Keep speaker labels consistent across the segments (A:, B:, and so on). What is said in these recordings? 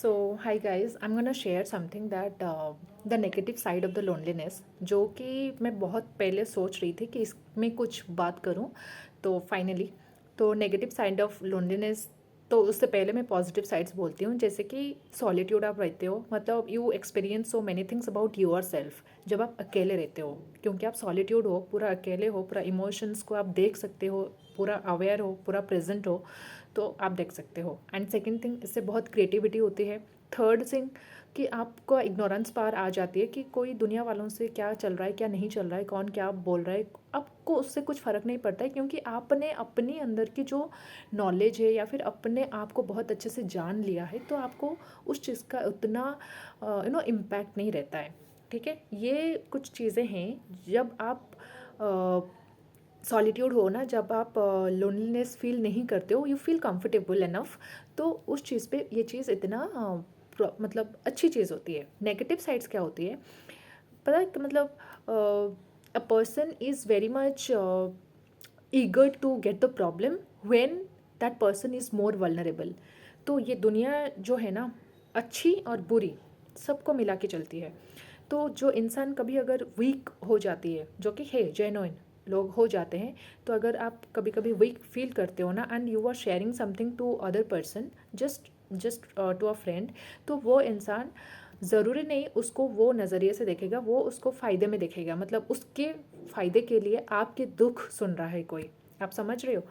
A: So, hi guys, I'm gonna share something that the negative side of the loneliness, जो कि मैं बहुत पहले सोच रही थी कि इसमें कुछ बात करूं, तो फाइनली तो नेगेटिव साइड ऑफ लोनलीनेस, तो उससे पहले मैं पॉजिटिव साइड्स बोलती हूँ। जैसे कि सॉलिट्यूड आप रहते हो, मतलब you experience so many things about your self जब आप अकेले रहते हो, क्योंकि आप सॉलिट्यूड हो, पूरा अकेले हो, पूरा इमोशंस को आप देख सकते हो, पूरा अवेयर हो, पूरा प्रेजेंट हो, तो आप देख सकते हो। एंड सेकेंड थिंग, इससे बहुत क्रिएटिविटी होती है। थर्ड थिंग कि आपको इग्नोरेंस पार आ जाती है कि कोई दुनिया वालों से क्या चल रहा है, क्या नहीं चल रहा है, कौन क्या बोल रहा है, आपको उससे कुछ फ़र्क नहीं पड़ता है, क्योंकि आपने अपनी अंदर की जो नॉलेज है या फिर अपने आप को बहुत अच्छे से जान लिया है, तो आपको उस चीज़ का उतना इम्पैक्ट नहीं रहता है। ठीक है, ये कुछ चीज़ें हैं जब आप सॉलिट्यूड हो ना, जब आप लोनलीनेस फील नहीं करते हो, यू फील कंफर्टेबल इनफ, तो उस चीज़ पे ये चीज़ इतना मतलब अच्छी चीज़ होती है। नेगेटिव साइड्स क्या होती है पता है कि मतलब a person is very much eager to get the problem when that person is more vulnerable. तो ये दुनिया जो है ना, अच्छी और बुरी सबको मिला के चलती है। तो जो इंसान कभी अगर वीक हो जाती है, जो कि है जेन्युइन लोग हो जाते हैं, तो अगर आप कभी कभी वीक फील करते हो ना, and you are sharing something to other person, just just to a friend, तो वो इंसान ज़रूरी नहीं उसको वो नज़रिए से देखेगा, वो उसको फ़ायदे में देखेगा, मतलब उसके फ़ायदे के लिए आपके दुख सुन रहा है कोई। आप समझ रहे हो?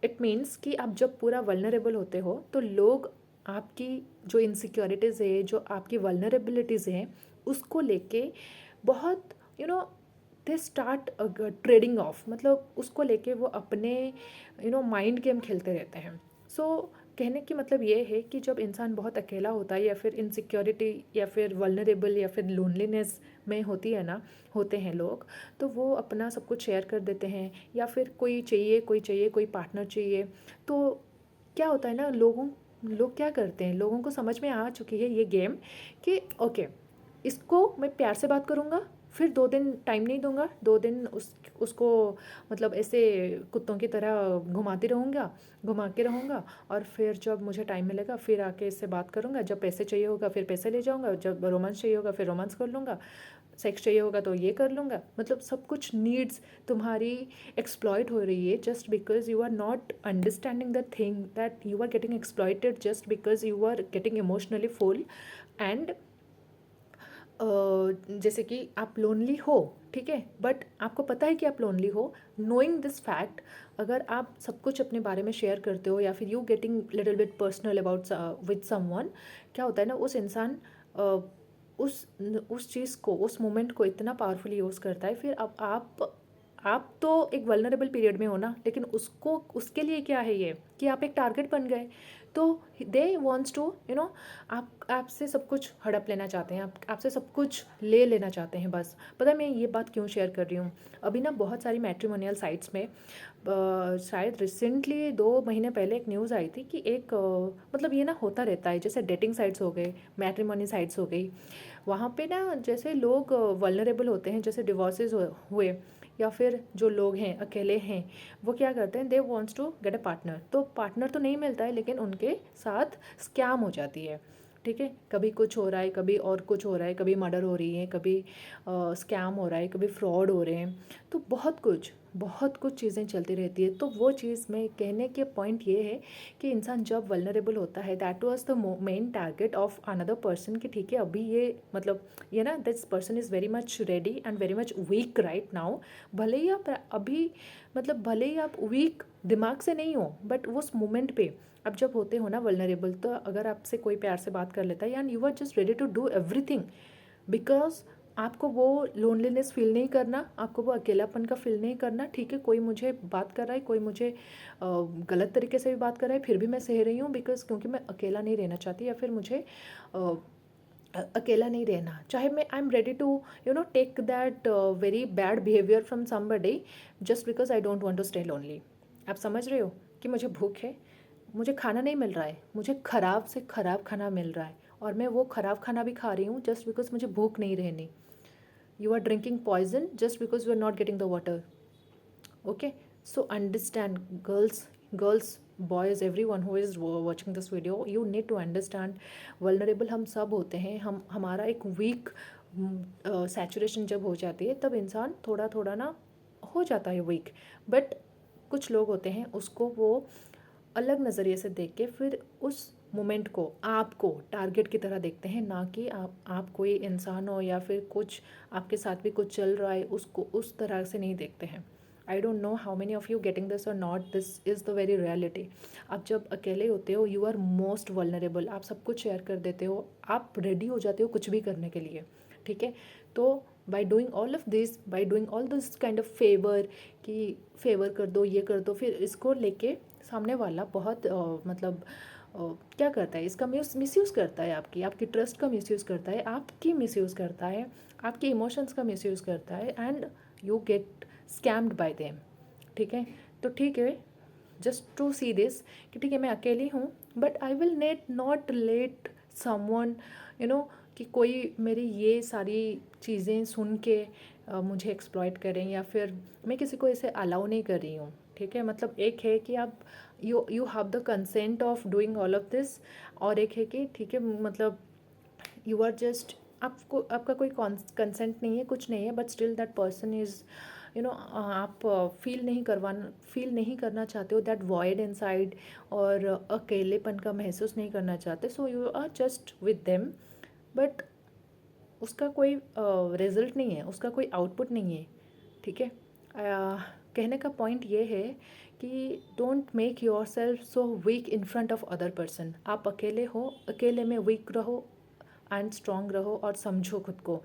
A: इट मीन्स कि आप जब पूरा वल्नरेबल होते हो, तो लोग आपकी जो इनसिक्योरिटीज़ है, जो आपकी वल्नरेबिलिटीज़ हैं, उसको लेके बहुत दे स्टार्ट ट्रेडिंग ऑफ, मतलब उसको लेके वो अपने माइंड गेम खेलते रहते हैं। सो कहने की मतलब ये है कि जब इंसान बहुत अकेला होता है, या फिर इनसिक्योरिटी या फिर वल्नरेबल या फिर लोनलीनेस में होती है ना, होते हैं लोग, तो वो अपना सब कुछ शेयर कर देते हैं, या फिर कोई पार्टनर चाहिए। तो क्या होता है ना, लोग क्या करते हैं, लोगों को समझ में आ चुकी है ये गेम कि ओके, इसको मैं प्यार से बात करूँगा, फिर 2 दिन टाइम नहीं दूंगा, 2 दिन उसको मतलब ऐसे कुत्तों की तरह घुमा के रहूँगा, और फिर जब मुझे टाइम मिलेगा फिर आके इससे बात करूँगा, जब पैसे चाहिए होगा फिर पैसे ले जाऊँगा, जब रोमांस चाहिए होगा फिर रोमांस कर लूँगा, सेक्स चाहिए होगा तो ये कर लूँगा। मतलब सब कुछ नीड्स तुम्हारी एक्सप्लॉइट हो रही है, just because you are not understanding the thing that you are getting exploited, just because you are getting emotionally full. And जैसे कि आप लोनली हो, ठीक है, बट आपको पता है कि आप लोनली हो। नोइंग दिस फैक्ट, अगर आप सब कुछ अपने बारे में शेयर करते हो, या फिर you getting little bit personal about with someone, क्या होता है ना, उस इंसान उस चीज़ को, उस मोमेंट को इतना पावरफुली यूज़ करता है। फिर अब आप तो एक वल्नरेबल पीरियड में हो ना, लेकिन उसको, उसके लिए क्या है ये कि आप एक टारगेट बन गए। तो दे वॉन्ट्स टू आप आपसे सब कुछ हड़प लेना चाहते हैं, आपसे सब कुछ ले लेना चाहते हैं बस। पता है मैं ये बात क्यों शेयर कर रही हूँ? अभी ना बहुत सारी मैट्रिमोनियल साइट्स में शायद रिसेंटली 2 महीने पहले एक न्यूज़ आई थी कि एक मतलब ये ना होता रहता है, जैसे डेटिंग साइट्स हो गए, मैट्रिमोनी साइट्स हो गई, वहाँ पे ना जैसे लोग वल्नरेबल होते हैं, जैसे डिवोर्सेज हुए, या फिर जो लोग हैं अकेले हैं, वो क्या करते हैं, they wants to get a partner. तो पार्टनर तो नहीं मिलता है, लेकिन उनके साथ स्कैम हो जाती है। ठीक है, कभी कुछ हो रहा है, कभी और कुछ हो रहा है, कभी मर्डर हो रही है, कभी स्कैम हो रहा है, कभी फ्रॉड हो रहे हैं, तो बहुत कुछ चीज़ें चलती रहती है। तो वो चीज़ में कहने के पॉइंट ये है कि इंसान जब वल्नरेबल होता है, that was the main target of another person, कि ठीक है अभी ये मतलब ये ना, this person is very much ready and very much weak right now. भले ही आप अभी मतलब भले ही आप वीक दिमाग से नहीं हो, बट उस मोमेंट पे अब जब होते हो ना वल्नरेबल, तो अगर आपसे कोई प्यार से बात कर लेता है, and you are just ready to do everything, because आपको वो लोनलीनेस फील नहीं करना, आपको वो अकेलापन का फील नहीं करना। ठीक है, कोई मुझे बात कर रहा है, कोई मुझे गलत तरीके से भी बात कर रहा है, फिर भी मैं सह रही हूँ, बिकॉज क्योंकि मैं अकेला नहीं रहना चाहती, या फिर मुझे अकेला नहीं रहना, चाहे मैं I am ready to take that very bad behaviour from somebody, just because I don't want to stay lonely. आप समझ रहे हो कि मुझे भूख है, मुझे खाना नहीं मिल रहा है, मुझे ख़राब से ख़राब खाना मिल रहा है, और मैं वो ख़राब खाना भी खा रही हूँ जस्ट बिकॉज मुझे भूख नहीं रहनी। You are drinking poison just because you are not getting the water. Okay, so understand, girls, boys, everyone who is watching this video, you need to understand vulnerable हम सब होते हैं। हम हमारा एक वीक सैचुरेशन जब हो जाती है तब इंसान थोड़ा थोड़ा ना हो जाता है वीक। बट कुछ लोग होते हैं उसको वो अलग नज़रिए से देख के फिर उस मोमेंट को आपको टारगेट की तरह देखते हैं, ना कि आप कोई इंसान हो या फिर कुछ आपके साथ भी कुछ चल रहा है उसको उस तरह से नहीं देखते हैं। I don't know how many of you getting this और not, this is the very reality. आप जब अकेले होते हो यू आर मोस्ट वल्नरेबल, आप सब कुछ शेयर कर देते हो, आप रेडी हो जाते हो कुछ भी करने के लिए, ठीक है। तो by doing all of this, by doing all this kind of favour, कि फेवर कर दो, ये कर दो, फिर इसको लेके सामने वाला बहुत मतलब क्या करता है, इसका मिसयूज़ करता है, आपकी ट्रस्ट का मिसयूज़ करता है, आपकी मिसयूज़ करता है, आपके इमोशंस का मिसयूज़ करता है, and you get scammed bye them, ठीक है। तो ठीक है, जस्ट टू सी दिस कि ठीक है मैं अकेली हूँ, but I will not let someone कि कोई मेरी ये सारी चीज़ें सुन के मुझे एक्सप्लॉइट करें, या फिर मैं किसी को इसे अलाउ नहीं कर रही हूँ, ठीक है। मतलब एक है कि आप you have the consent of doing all of this, और एक है कि ठीक है मतलब यू आर जस्ट, आपका कोई कंसेंट नहीं है, कुछ नहीं है, but still that person is आप फील नहीं करना चाहते हो दैट वॉइड इनसाइड, और अकेलेपन का महसूस नहीं करना चाहते, so you are just with them, but उसका कोई रिजल्ट नहीं है, उसका कोई आउटपुट नहीं है, ठीक है। कहने का पॉइंट ये है कि don't make your self so weak in front of other person. आप अकेले हो, अकेले में वीक रहो एंड स्ट्रॉन्ग रहो और समझो खुद को,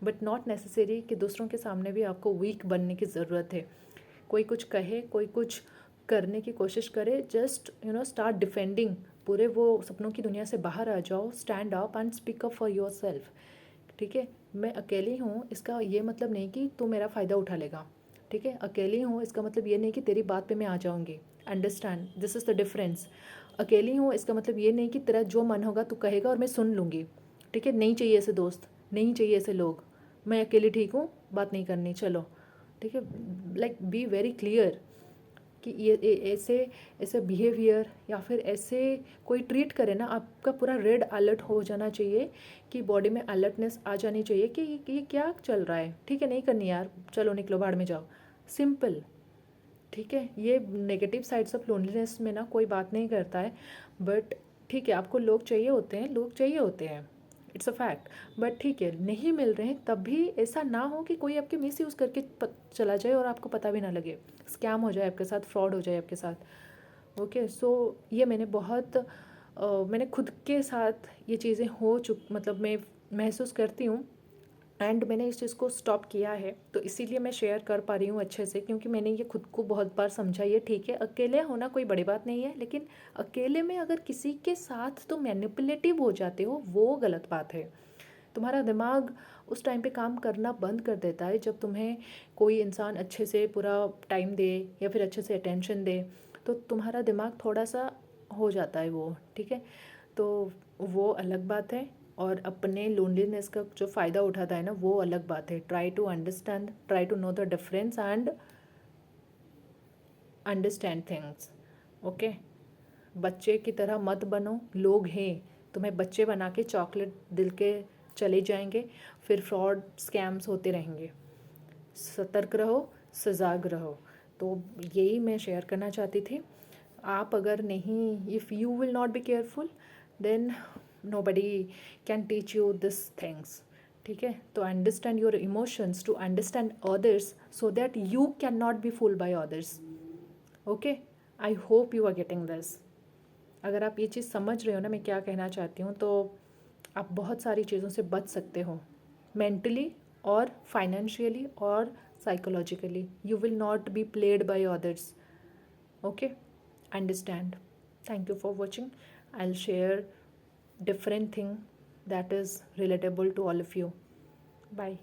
A: बट नॉट नेसेसरी कि दूसरों के सामने भी आपको वीक बनने की ज़रूरत है। कोई कुछ कहे, कोई कुछ करने की कोशिश करे, जस्ट स्टार्ट डिफेंडिंग, पूरे वो सपनों की दुनिया से बाहर आ जाओ, stand up and speak up for your self, ठीक है। मैं अकेली हूँ इसका ये मतलब नहीं कि तू मेरा फ़ायदा उठा लेगा, ठीक है। अकेली हूँ इसका मतलब ये नहीं कि तेरी बात पे मैं आ जाऊँगी, understand, this is the difference. अकेली हूँ इसका मतलब ये नहीं कि तेरा जो मन होगा तू कहेगा और मैं सुन लूँगी, ठीक है। नहीं चाहिए ऐसे दोस्त, नहीं चाहिए ऐसे लोग, मैं अकेली ठीक हूँ, बात नहीं करनी, चलो, ठीक है। लाइक बी वेरी क्लियर कि ये ऐसे ऐसे बिहेवियर या फिर ऐसे कोई ट्रीट करे ना, आपका पूरा रेड अलर्ट हो जाना चाहिए, कि बॉडी में अलर्टनेस आ जानी चाहिए कि ये क्या चल रहा है, ठीक है, नहीं करनी यार, चलो निकलो बाहर में जाओ, सिंपल, ठीक है। ये नेगेटिव साइड्स ऑफ लोनलीनेस में ना कोई बात नहीं करता है, बट ठीक है आपको लोग चाहिए होते हैं, लोग चाहिए होते हैं, इट्स अ फैक्ट, बट ठीक है नहीं मिल रहे हैं तब भी ऐसा ना हो कि कोई आपके मिस यूज़ करके चला जाए और आपको पता भी ना लगे, स्कैम हो जाए आपके साथ, फ्रॉड हो जाए आपके साथ, ओके। सो ये मैंने खुद के साथ ये चीज़ें मतलब मैं महसूस करती हूँ, एंड मैंने इस चीज़ को स्टॉप किया है, तो इसीलिए मैं शेयर कर पा रही हूँ अच्छे से, क्योंकि मैंने ये खुद को बहुत बार समझा, ये ठीक है अकेले होना कोई बड़ी बात नहीं है, लेकिन अकेले में अगर किसी के साथ तो मैनिपुलेटिव हो जाते हो वो गलत बात है। तुम्हारा दिमाग उस टाइम पे काम करना बंद कर देता है जब तुम्हें कोई इंसान अच्छे से पूरा टाइम दे या फिर अच्छे से अटेंशन दे, तो तुम्हारा दिमाग थोड़ा सा हो जाता है वो, ठीक है। तो वो अलग बात है, और अपने लोनलीनेस का जो फ़ायदा उठाता है ना वो अलग बात है। Try to understand, try to know the difference and understand things, okay. बच्चे की तरह मत बनो, लोग हैं तुम्हें बच्चे बना के चॉकलेट दिल के चले जाएंगे, फिर फ्रॉड स्कैम्स होते रहेंगे। सतर्क रहो, सजाग रहो, तो यही मैं शेयर करना चाहती थी। आप अगर नहीं, if you will not be careful then nobody can teach you this things, ठीक है। तो understand your emotions, to understand others, so that you can not be fooled by others, okay. I hope you are getting this. अगर आप ये चीज़ समझ रहे हो ना मैं क्या कहना चाहती हूँ, तो आप बहुत सारी चीज़ों से बच सकते हो, मेंटली और फाइनेंशियली और psychologically. You will not be played by others, okay, understand. Thank you for watching. I'll share different thing that is relatable to all of you. Bye.